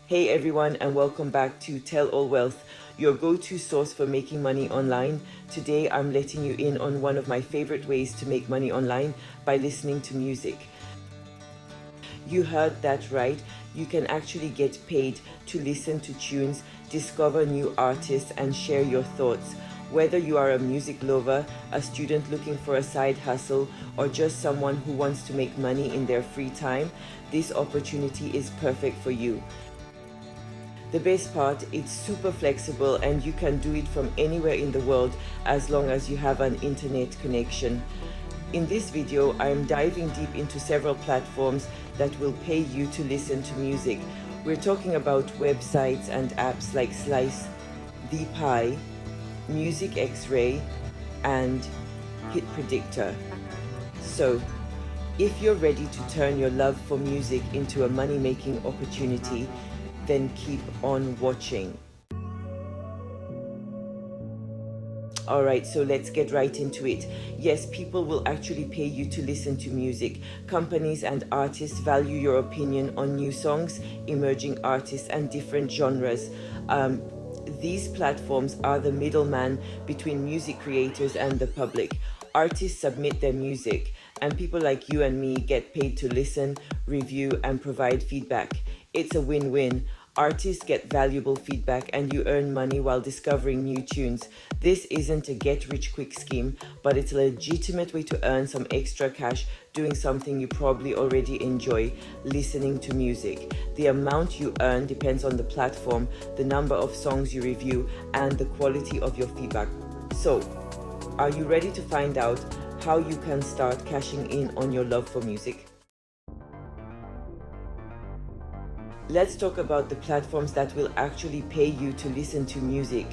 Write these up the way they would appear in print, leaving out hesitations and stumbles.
Hey everyone, and welcome back to Tell All Wealth, your go-to source for making money online. Today I'm letting you in on one of my favorite ways to make money online by listening to music. You heard that right. You can actually get paid to listen to tunes, discover new artists, and share your thoughts. Whether you are a music lover, a student looking for a side hustle, or just someone who wants to make money in their free time, this opportunity is perfect for you. The best part, it's super flexible and you can do it from anywhere in the world as long as you have an internet connection. In this video, I am diving deep into several platforms that will pay you to listen to music. We're talking about websites and apps like Slice the Pie, Music X-Ray, and Hit Predictor. So, if you're ready to turn your love for music into a money-making opportunity, then keep on watching. Alright, so let's get right into it. Yes, people will actually pay you to listen to music. Companies and artists value your opinion on new songs, emerging artists, and different genres. These platforms are the middleman between music creators and the public. Artists submit their music, and people like you and me get paid to listen, review, and provide feedback. It's a win-win. Artists get valuable feedback and you earn money while discovering new tunes. This isn't a get-rich-quick scheme, but it's a legitimate way to earn some extra cash doing something you probably already enjoy, listening to music. The amount you earn depends on the platform, the number of songs you review, and the quality of your feedback. So, are you ready to find out how you can start cashing in on your love for music? Let's talk about the platforms that will actually pay you to listen to music.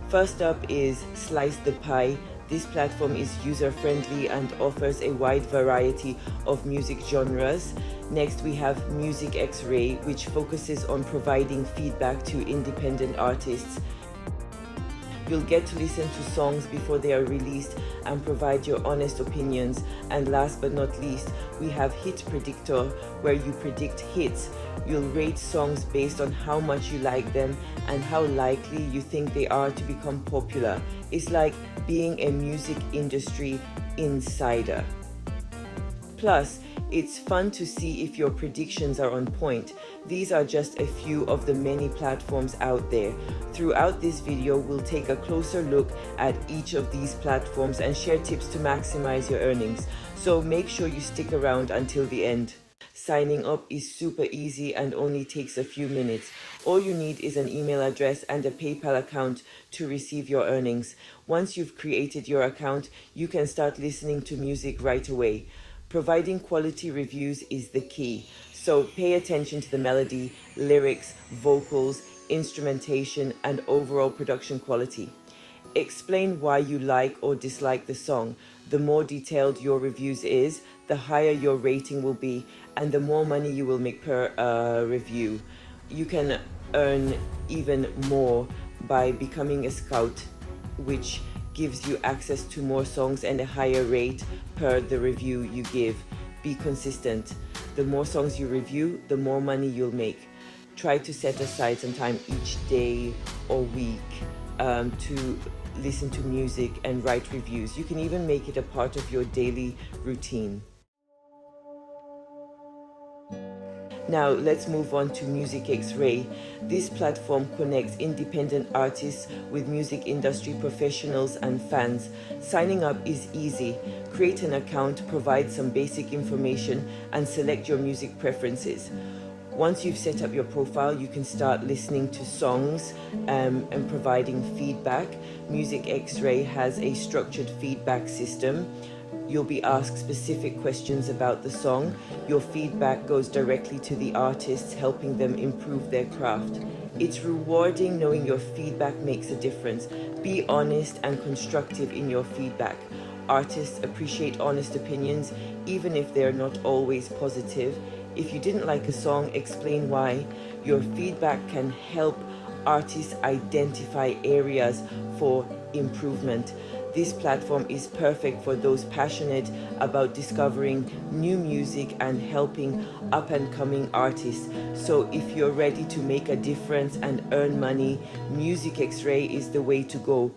First up is Slice the Pie. This platform is user-friendly and offers a wide variety of music genres. Next, we have Music X-Ray, which focuses on providing feedback to independent artists. You'll get to listen to songs before they are released and provide your honest opinions. And last but not least, we have Hit Predictor, where you predict hits. You'll rate songs based on how much you like them and how likely you think they are to become popular. It's like being a music industry insider. Plus, it's fun to see if your predictions are on point. These are just a few of the many platforms out there. Throughout this video, we'll take a closer look at each of these platforms and share tips to maximize your earnings. So make sure you stick around until the end. Signing up is super easy and only takes a few minutes. All you need is an email address and a PayPal account to receive your earnings. Once you've created your account, you can start listening to music right away. Providing quality reviews is the key, so pay attention to the melody, lyrics, vocals, instrumentation, and overall production quality. Explain why you like or dislike the song. The more detailed your reviews is, the higher your rating will be, and the more money you will make per review. You can earn even more by becoming a scout, which gives you access to more songs and a higher rate per the review you give. Be consistent. The more songs you review, the more money you'll make. Try to set aside some time each day or week to listen to music and write reviews. You can even make it a part of your daily routine. Now let's move on to Music X-Ray. This platform connects independent artists with music industry professionals and fans. Signing up is easy. Create an account, provide some basic information, and select your music preferences. Once you've set up your profile, you can start listening to songs and providing feedback. Music X-Ray has a structured feedback system. You'll be asked specific questions about the song. Your feedback goes directly to the artists, helping them improve their craft. It's rewarding knowing your feedback makes a difference. Be honest and constructive in your feedback. Artists appreciate honest opinions, even if they're not always positive. If you didn't like a song, explain why. Your feedback can help artists identify areas for improvement. This platform is perfect for those passionate about discovering new music and helping up and coming artists. So if you're ready to make a difference and earn money, Music X-Ray is the way to go.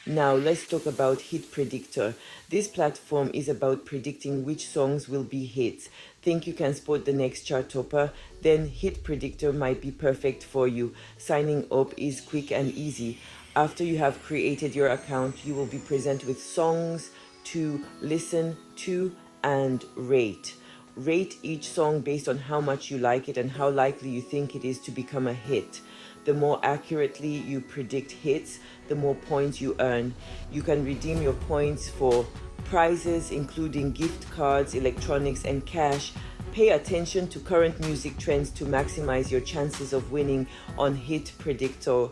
Now let's talk about Hit Predictor. This platform is about predicting which songs will be hits. Think you can spot the next chart topper? Then Hit Predictor might be perfect for you. Signing up is quick and easy. After you have created your account, you will be presented with songs to listen to and rate. Rate each song based on how much you like it and how likely you think it is to become a hit. The more accurately you predict hits, the more points you earn. You can redeem your points for prizes including gift cards, electronics, and cash. Pay attention to current music trends to maximize your chances of winning on Hit Predictor.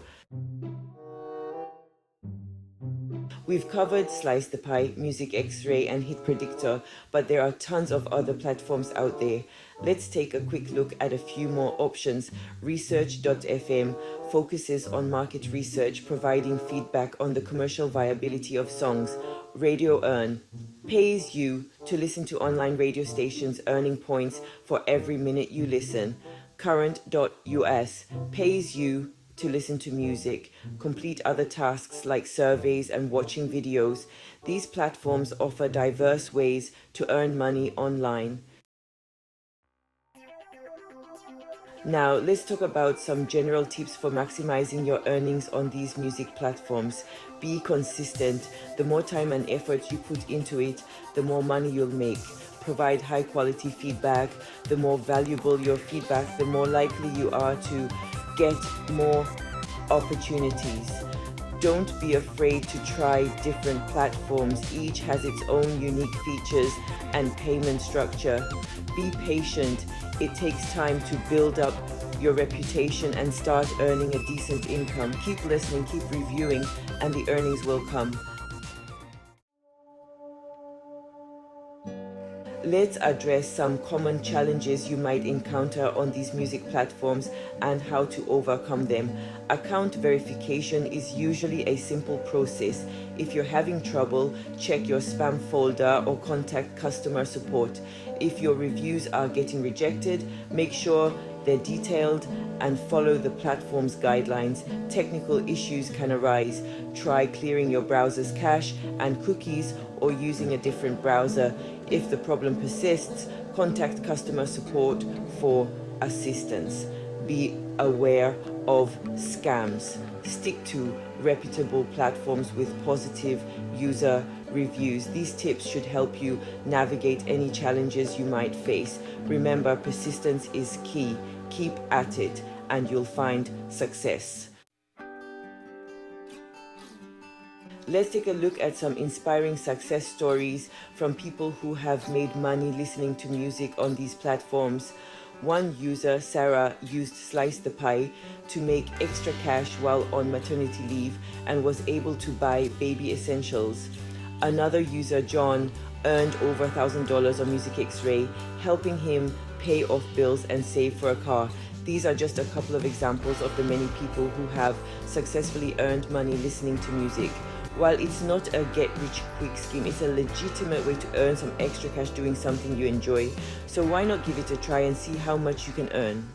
We've covered Slice the Pie, Music X-Ray, and Hit Predictor, but there are tons of other platforms out there. Let's take a quick look at a few more options. Research.fm focuses on market research, providing feedback on the commercial viability of songs. Radio Earn pays you to listen to online radio stations, earning points for every minute you listen. Current.us pays you to listen to music, complete other tasks like surveys and watching videos. These platforms offer diverse ways to earn money online. Now, let's talk about some general tips for maximizing your earnings on these music platforms. Be consistent. The more time and effort you put into it, the more money you'll make. Provide high quality feedback. The more valuable your feedback, the more likely you are to get more opportunities. Don't be afraid to try different platforms. Each has its own unique features and payment structure. Be patient. It takes time to build up your reputation and start earning a decent income. Keep listening, keep reviewing, and the earnings will come. Let's address some common challenges you might encounter on these music platforms and how to overcome them. Account verification is usually a simple process. If you're having trouble, check your spam folder or contact customer support. If your reviews are getting rejected, make sure they're detailed and follow the platform's guidelines. Technical issues can arise. Try clearing your browser's cache and cookies or using a different browser. If the problem persists, contact customer support for assistance. Be aware of scams. Stick to reputable platforms with positive user reviews. These tips should help you navigate any challenges you might face. Remember, persistence is key. Keep at it and you'll find success. Let's take a look at some inspiring success stories from people who have made money listening to music on these platforms. One user, Sarah, used Slice the Pie to make extra cash while on maternity leave and was able to buy baby essentials. Another user, John, earned over $1,000 on Music X-Ray, helping him pay off bills and save for a car. These are just a couple of examples of the many people who have successfully earned money listening to music. While it's not a get-rich-quick scheme, it's a legitimate way to earn some extra cash doing something you enjoy. So why not give it a try and see how much you can earn?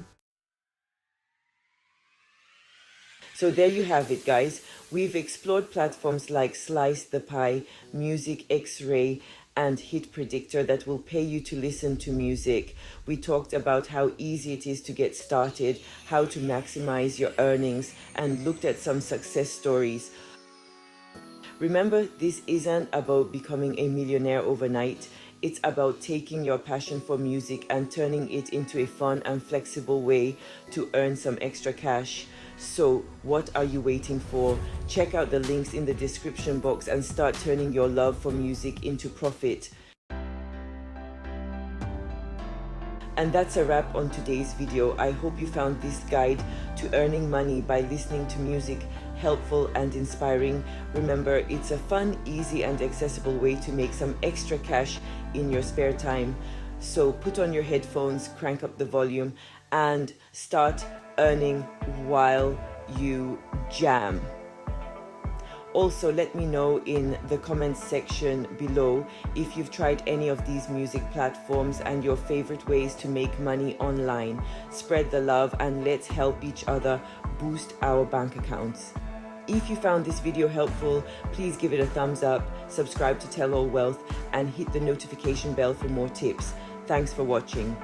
So there you have it, guys. We've explored platforms like Slice the Pie, Music X-Ray, and Hit Predictor that will pay you to listen to music. We talked about how easy it is to get started, how to maximize your earnings, and looked at some success stories. Remember, this isn't about becoming a millionaire overnight. It's about taking your passion for music and turning it into a fun and flexible way to earn some extra cash. So, what are you waiting for? Check out the links in the description box and start turning your love for music into profit. And that's a wrap on today's video. I hope you found this guide to earning money by listening to music helpful and inspiring. Remember, it's a fun, easy, and accessible way to make some extra cash in your spare time. So put on your headphones, crank up the volume, and start earning while you jam. Also, let me know in the comments section below if you've tried any of these music platforms and your favorite ways to make money online. Spread the love and let's help each other boost our bank accounts. If you found this video helpful, please give it a thumbs up, subscribe to Tell All Wealth, and hit the notification bell for more tips. Thanks for watching.